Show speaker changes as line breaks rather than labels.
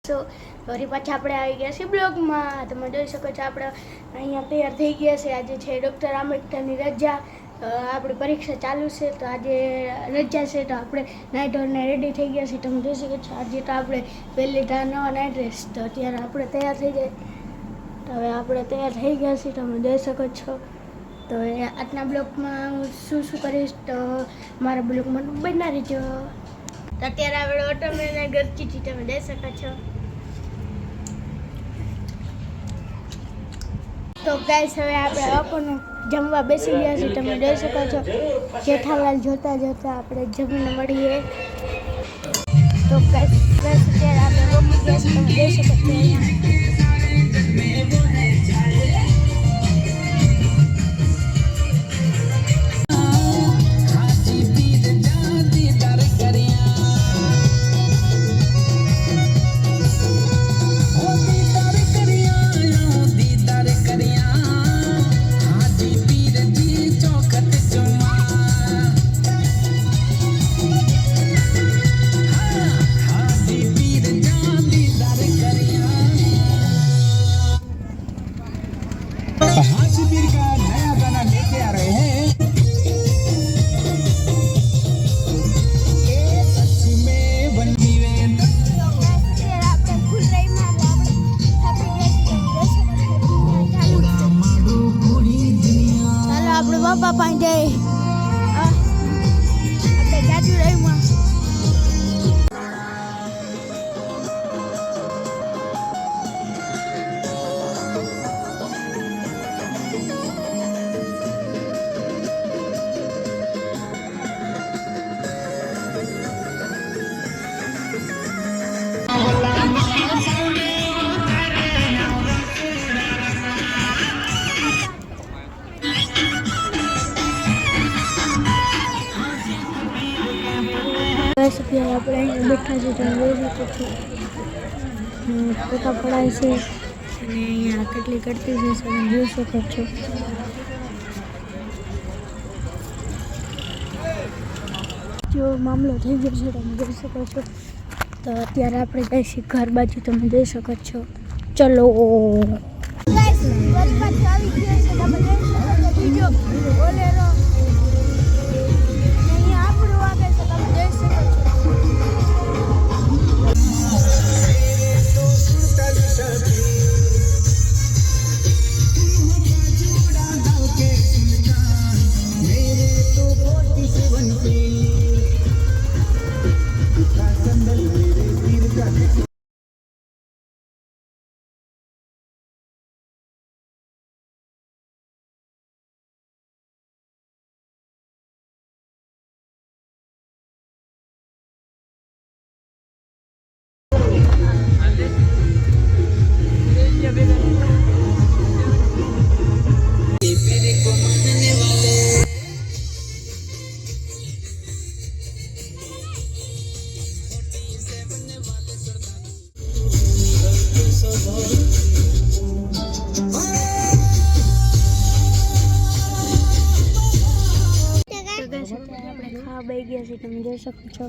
સો ફરી પાછા આપણે આવી ગયા છીએ બ્લોગમાં. તમે જોઈ શકો છો આપણે અહીંયા તૈયાર થઈ ગયા છે. આજે છે ડૉક્ટર આંબેડકરની રજા, આપણી પરીક્ષા ચાલુ છે તો આજે રજા છે તો આપણે નાઇટ અને રેડી થઈ ગયા છીએ. તમે જોઈ શકો છો આજે તો આપણે પહેલી નવા નાઇટ ડ્રેસ તો અત્યારે આપણે તૈયાર થઈ જાય તો હવે આપણે તૈયાર થઈ ગયા છીએ. તમે જોઈ શકો છો. તો આજના બ્લોગમાં હું શું કરીશ તો મારા બ્લોગમાં બના રહીજો. તો અત્યારે આપણે ઓટોમેના ઘરથી તમે જઈ શકો છો. તો ગાઈસ હવે આપણે આપણને જમવા બેસી ગયા છીએ. તમે જોઈ શકો છો જેઠાલાલ જોતા જોતા આપણે જમીને મળીએ. તો ગાઈસ અત્યારે આપણે રમી ગયા છીએ. તમે જોઈ શકો છો
शिविर का नया गाना लेके आ रहे हैं सच में बनी वे
ચાલો આપણે બાપા પાસે આપણે જાજુ રહીમાં આપણે અહીંયા બેઠા છે. તમે જોઈ શકો છો ફોટા પડાય છે અને અહીંયા કેટલી કરતી છે તમે જોઈ શકો છો. જો મામલો થઈ ગયો છે તમે જોઈ શકો છો. તો અત્યારે આપણે જઈશું ઘર બાજુ. તમે જોઈ શકો છો. ચલો આપણે ખાવા બેસી ગયા છીએ. તમે જોઈ શકો છો.